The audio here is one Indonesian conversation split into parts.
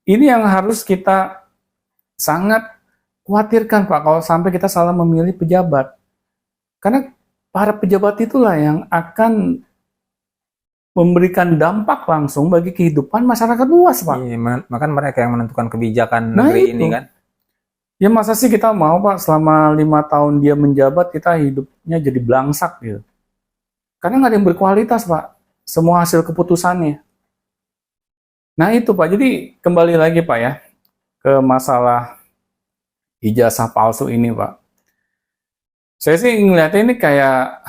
ini yang harus kita sangat khawatirkan Pak, kalau sampai kita salah memilih pejabat. Karena para pejabat itulah yang akan memberikan dampak langsung bagi kehidupan masyarakat luas, Pak. Iya, makan mereka yang menentukan kebijakan Nah negeri ini itu, kan. ya masa sih kita mau Pak selama 5 tahun dia menjabat kita hidupnya jadi belangsak gitu. Karena nggak ada yang berkualitas Pak, semua hasil keputusannya. Nah itu Pak, jadi kembali lagi Pak ya ke masalah ijazah palsu ini Pak. Saya sih ngeliatnya ini kayak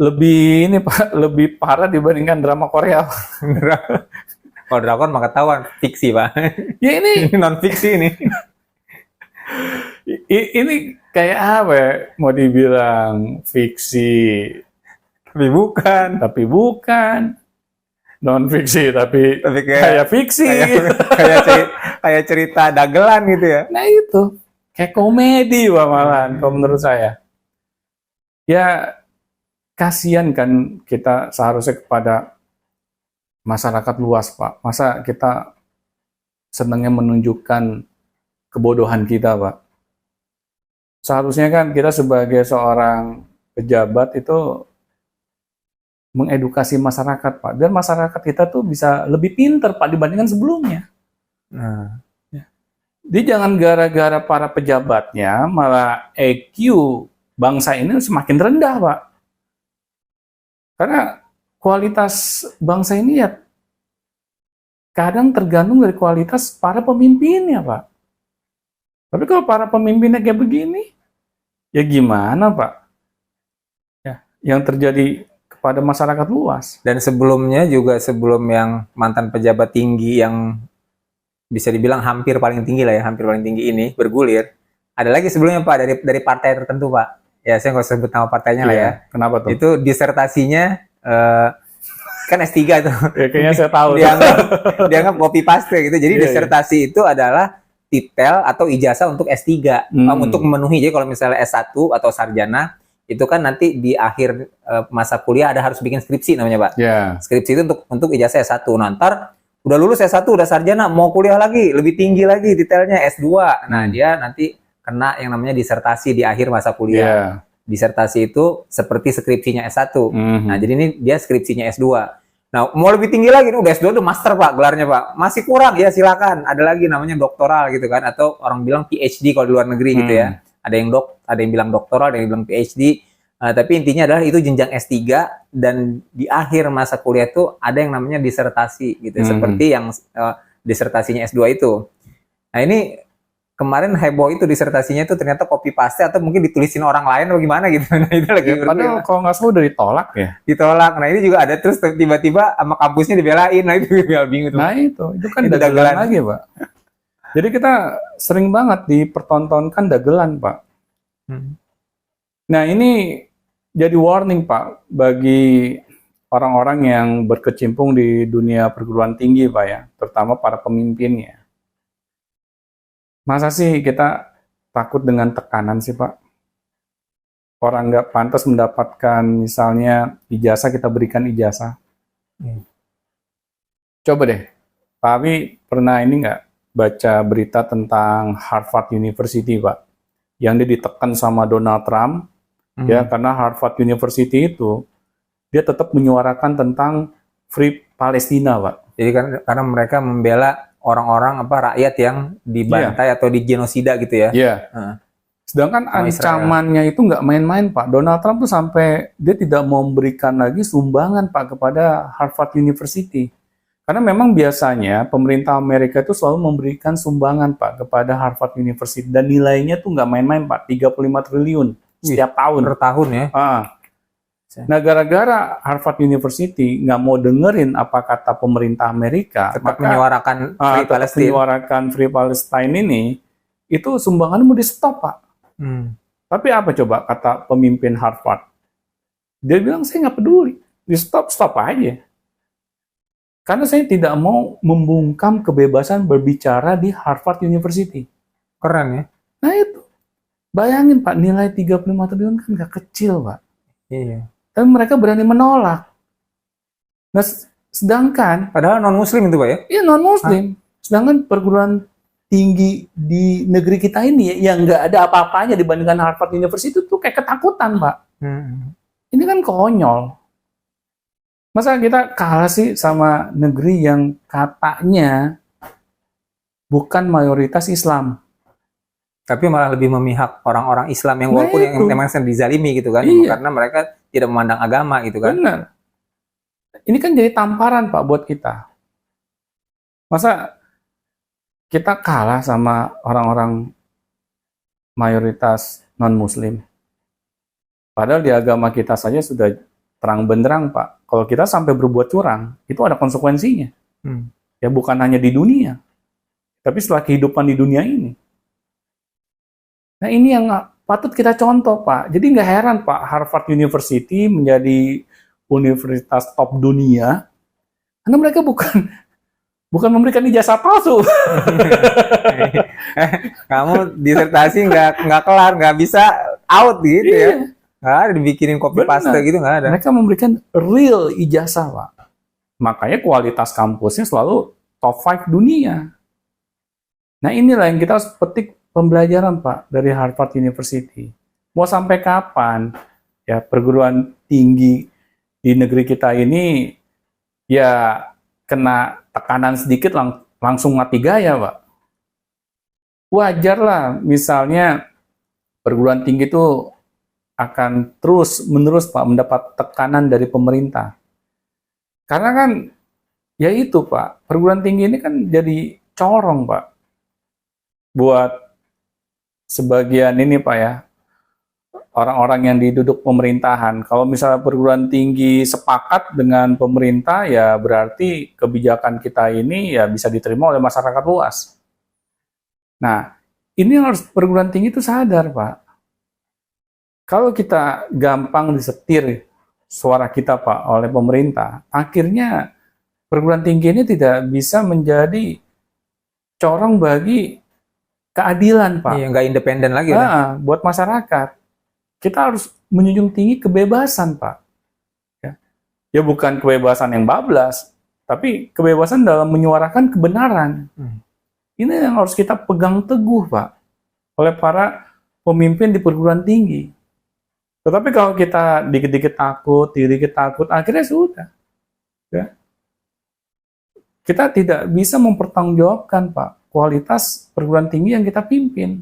lebih ini Pak, lebih parah dibandingkan drama Korea Pak. Kalau drakor mah ketahuan fiksi Pak. Ya ini Ini non fiksi ini. ini kayak apa ya? Mau dibilang fiksi, Tapi bukan. bukan. Non fiksi, tapi Tapi kayak fiksi. kayak cerita dagelan gitu ya. Nah itu, kayak komedi Pak malahan, kalau menurut saya. Ya, kasihan kan kita seharusnya kepada masyarakat luas Pak. Masa kita senangnya menunjukkan kebodohan kita Pak. Seharusnya kan kita sebagai seorang pejabat itu mengedukasi masyarakat Pak, biar masyarakat kita tuh bisa lebih pinter Pak dibandingkan sebelumnya. Nah, Jadi jangan gara-gara para pejabatnya malah EQ bangsa ini semakin rendah Pak. Karena kualitas bangsa ini ya kadang tergantung dari kualitas para pemimpinnya Pak. Tapi kalau para pemimpinnya kayak begini, ya gimana Pak? Ya, yang terjadi kepada masyarakat luas. dan sebelumnya juga sebelum yang mantan pejabat tinggi yang bisa dibilang hampir paling tinggi lah ya, hampir paling tinggi ini bergulir. Ada lagi sebelumnya Pak dari partai tertentu Pak. Ya saya nggak usah sebut nama partainya lah ya. Kenapa tuh? Itu disertasinya kan S3 tuh. Ya, kayaknya saya tahu. dianggap copy paste gitu. Jadi Iya, disertasi itu adalah titel atau ijazah untuk S3 untuk memenuhi. Jadi kalau misalnya S1 atau sarjana itu kan nanti di akhir masa kuliah ada harus bikin skripsi namanya Pak. Ya. Skripsi itu untuk ijazah S1. Nanti udah lulus S1, udah sarjana, mau kuliah lagi, lebih tinggi lagi detailnya S2. Nah, dia nanti kena yang namanya disertasi di akhir masa kuliah. Yeah. Disertasi itu seperti skripsinya S1. Nah, jadi ini dia skripsinya S2. Nah, mau lebih tinggi lagi, udah S2 udah master Pak, gelarnya Pak. Masih kurang, ya silakan. Ada lagi namanya doktoral gitu kan, atau orang bilang PhD kalau di luar negeri gitu ya. Ada yang bilang doktoral, ada yang bilang PhD. Tapi intinya adalah itu jenjang S3 dan di akhir masa kuliah itu ada yang namanya disertasi gitu, seperti yang disertasinya S2 itu. Nah, ini kemarin heboh itu disertasinya itu ternyata copy paste atau mungkin ditulisin orang lain atau gimana gitu. Nah, itu lagi padahal kalau nggak salah udah ditolak ya. Ditolak. Nah, ini juga ada terus tiba-tiba sama kampusnya dibelain. Nah, itu bingung tuh. Nah, itu kan dagelan lagi, Pak. Jadi kita sering banget dipertontonkan dagelan, Pak. Nah, ini jadi warning, Pak, bagi orang-orang yang berkecimpung di dunia perguruan tinggi, Pak ya, terutama para pemimpinnya. Masa sih kita takut dengan tekanan sih, Pak? Orang nggak pantas mendapatkan misalnya ijazah, kita berikan ijazah. Coba deh, Pak Abi pernah ini nggak baca berita tentang Harvard University, Pak? Yang dia ditekan sama Donald Trump, ya karena Harvard University itu dia tetap menyuarakan tentang Free Palestina, Pak. Jadi karena mereka membela orang-orang rakyat yang dibantai atau digenosida gitu ya. Iya. Sedangkan ancamannya itu nggak main-main, Pak. Donald Trump tuh sampai dia tidak mau memberikan lagi sumbangan, Pak, kepada Harvard University. Karena memang biasanya pemerintah Amerika itu selalu memberikan sumbangan, Pak, kepada Harvard University. Dan nilainya tuh nggak main-main, Pak. 35 triliun setiap tahun. Per tahun ya. Nah, gara-gara Harvard University nggak mau dengerin apa kata pemerintah Amerika, tetap menyuarakan Free Palestine ini, itu sumbangan mau di-stop, Pak. Tapi apa coba kata pemimpin Harvard? Dia bilang, saya nggak peduli, di-stop aja. Karena saya tidak mau membungkam kebebasan berbicara di Harvard University. Keren ya? Nah itu, bayangin Pak, nilai 35 triliun kan nggak kecil, Pak. Iya. Tapi mereka berani menolak. Nah, Sedangkan, Padahal non-muslim itu Pak ya? ya non-muslim. Sedangkan perguruan tinggi di negeri kita ini yang nggak ada apa-apanya dibandingkan Harvard University itu tuh kayak ketakutan, Pak. Ini kan konyol. Masa kita kalah sih sama negeri yang katanya bukan mayoritas Islam? Tapi malah lebih memihak orang-orang Islam yang Nah, walaupun yang itu. memang sedang dizalimi gitu kan, Iya. karena mereka tidak memandang agama gitu kan. Benar. Ini kan jadi tamparan, Pak, buat kita. Masa kita kalah sama orang-orang mayoritas non-muslim? Padahal di agama kita saja sudah terang benderang, Pak. Kalau kita sampai berbuat curang, itu ada konsekuensinya. Ya bukan hanya di dunia, tapi setelah kehidupan di dunia ini. Nah ini yang patut kita contoh, Pak. Jadi nggak heran, Pak, Harvard University menjadi universitas top dunia, karena mereka bukan memberikan ijazah palsu. Kamu disertasi nggak kelar, nggak bisa out gitu ya. Iya. Nggak ada dibikinin copy paste Benar. gitu, nggak ada. Mereka memberikan real ijazah, Pak. Makanya kualitas kampusnya selalu top 5 dunia. Nah inilah yang kita harus petik pembelajaran, Pak, dari Harvard University. Mau sampai kapan ya perguruan tinggi di negeri kita ini ya kena tekanan sedikit langsung mati gaya, Pak. Wajar lah misalnya perguruan tinggi itu akan terus-menerus, Pak, mendapat tekanan dari pemerintah. Karena kan ya itu, Pak, perguruan tinggi ini kan jadi corong, Pak, buat sebagian ini, Pak, ya, orang-orang yang diduduk pemerintahan. Kalau misalnya perguruan tinggi sepakat dengan pemerintah, ya berarti kebijakan kita ini ya bisa diterima oleh masyarakat luas. Nah, ini yang harus perguruan tinggi itu sadar, Pak. Kalau kita gampang disetir suara kita, Pak, oleh pemerintah, akhirnya perguruan tinggi ini tidak bisa menjadi corong bagi keadilan, Pak. Iya, nggak independen lagi. Buat masyarakat. Kita harus menjunjung tinggi kebebasan, Pak. Ya bukan kebebasan yang bablas, tapi kebebasan dalam menyuarakan kebenaran. Ini yang harus kita pegang teguh, Pak, oleh para pemimpin di perguruan tinggi. Tetapi kalau kita dikit-dikit takut, akhirnya sudah. Ya. Kita tidak bisa mempertanggungjawabkan, Pak, kualitas perguruan tinggi yang kita pimpin.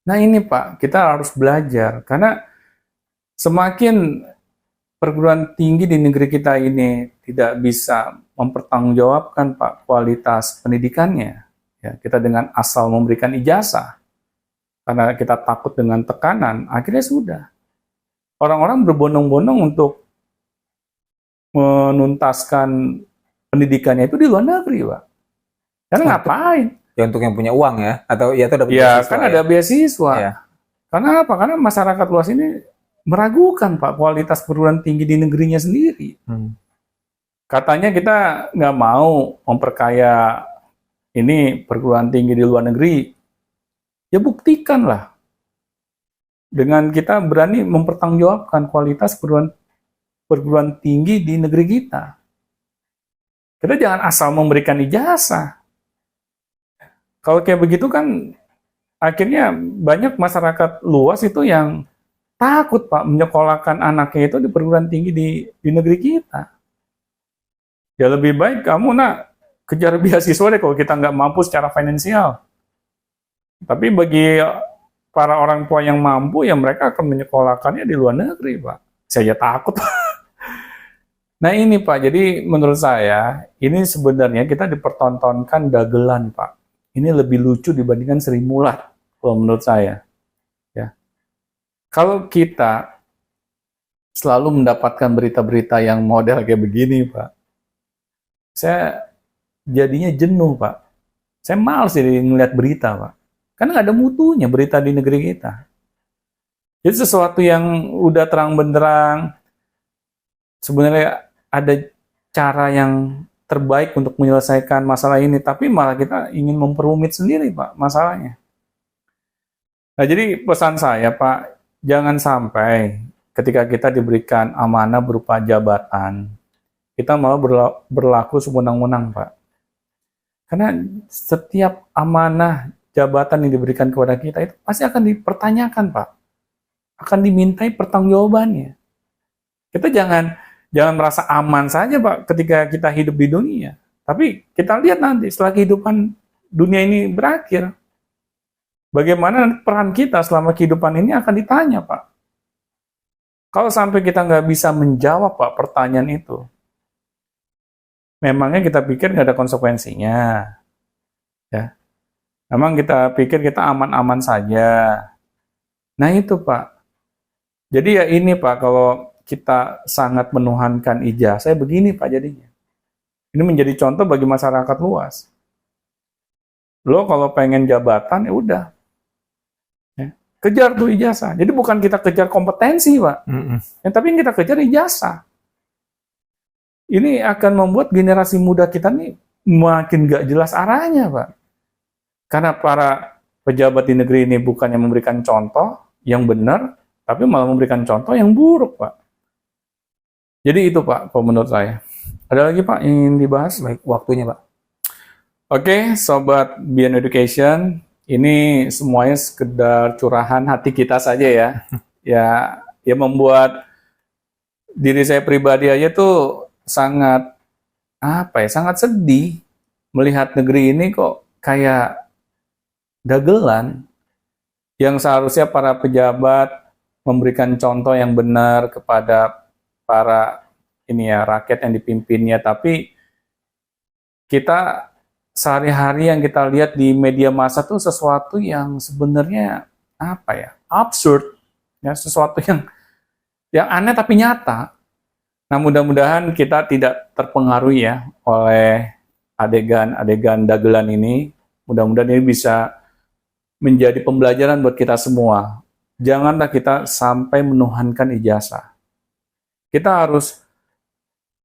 Nah ini, Pak, kita harus belajar. Karena semakin perguruan tinggi di negeri kita ini tidak bisa mempertanggungjawabkan, Pak, kualitas pendidikannya, ya, kita dengan asal memberikan ijazah, karena kita takut dengan tekanan, akhirnya sudah. Orang-orang berbondong-bondong untuk menuntaskan pendidikannya itu di luar negeri, Pak. Karena ngapain? Ya untuk yang punya uang ya, atau ya itu dapat Ya, beasiswa. kan ada beasiswa. Ya. Karena apa? Karena masyarakat luas ini meragukan, Pak, kualitas perguruan tinggi di negerinya sendiri. Katanya kita nggak mau memperkaya ini perguruan tinggi di luar negeri. Ya buktikanlah dengan kita berani mempertanggungjawabkan kualitas perguruan tinggi di negeri kita. Kita jangan asal memberikan ijazah. Kalau kayak begitu kan akhirnya banyak masyarakat luas itu yang takut, Pak, menyekolahkan anaknya itu di perguruan tinggi di negeri kita. Ya lebih baik kamu kejar beasiswa deh kalau kita nggak mampu secara finansial. Tapi bagi para orang tua yang mampu, ya mereka akan menyekolahkannya di luar negeri, Pak. Saya takut. Nah ini, Pak, jadi menurut saya, ini sebenarnya kita dipertontonkan dagelan, Pak. Ini lebih lucu dibandingkan Sri Mulat, kalau menurut saya. Ya. Kalau kita selalu mendapatkan berita-berita yang model kayak begini, Pak, saya jadinya jenuh, Pak. Saya malas jadi ngeliat berita, Pak. Karena nggak ada mutunya berita di negeri kita. Jadi sesuatu yang udah terang benderang, sebenarnya ada cara yang terbaik untuk menyelesaikan masalah ini, tapi malah kita ingin memperumit sendiri, Pak, masalahnya. Nah, jadi pesan saya, Pak, jangan sampai ketika kita diberikan amanah berupa jabatan, kita malah berlaku sewenang-wenang, Pak. Karena setiap amanah jabatan yang diberikan kepada kita itu pasti akan dipertanyakan, Pak. Akan dimintai pertanggungjawabannya. Kita jangan merasa aman saja, Pak, ketika kita hidup di dunia. Tapi kita lihat nanti setelah kehidupan dunia ini berakhir, bagaimana peran kita selama kehidupan ini akan ditanya, Pak. Kalau sampai kita nggak bisa menjawab, Pak, pertanyaan itu, memangnya kita pikir nggak ada konsekuensinya, ya? Memang kita pikir kita aman-aman saja. Nah itu, Pak. Jadi ya ini, Pak, kalau kita sangat menuhankan ijazah, begini, Pak, jadinya. Ini menjadi contoh bagi masyarakat luas. Lo kalau pengen jabatan, ya udah. Ya, kejar tuh ijazah. Jadi bukan kita kejar kompetensi, Pak. Tapi yang kita kejar ijazah. Ini akan membuat generasi muda kita nih makin gak jelas arahnya, Pak. Karena para pejabat di negeri ini bukannya memberikan contoh yang benar, tapi malah memberikan contoh yang buruk, Pak. Jadi itu, Pak, kalau menurut saya. Ada lagi, Pak, yang ingin dibahas? Baik, waktunya, Pak. Oke, Sobat Beyond Education, ini semuanya sekedar curahan hati kita saja ya. Ya membuat diri saya pribadi aja tuh sangat, sangat sedih melihat negeri ini kok kayak dagelan, yang seharusnya para pejabat memberikan contoh yang benar kepada para rakyat yang dipimpinnya, tapi kita sehari-hari yang kita lihat di media massa tuh sesuatu yang sebenarnya absurd, ya, sesuatu yang aneh tapi nyata. Nah, mudah-mudahan kita tidak terpengaruhi ya oleh adegan-adegan dagelan ini. Mudah-mudahan ini bisa menjadi pembelajaran buat kita semua. Janganlah kita sampai menuhankan ijazah. Kita harus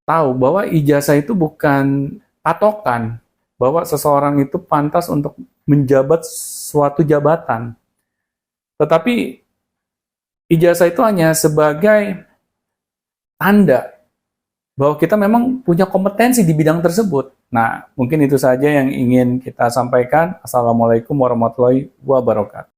tahu bahwa ijazah itu bukan patokan bahwa seseorang itu pantas untuk menjabat suatu jabatan. Tetapi ijazah itu hanya sebagai tanda bahwa kita memang punya kompetensi di bidang tersebut. Nah, mungkin itu saja yang ingin kita sampaikan. Assalamualaikum warahmatullahi wabarakatuh.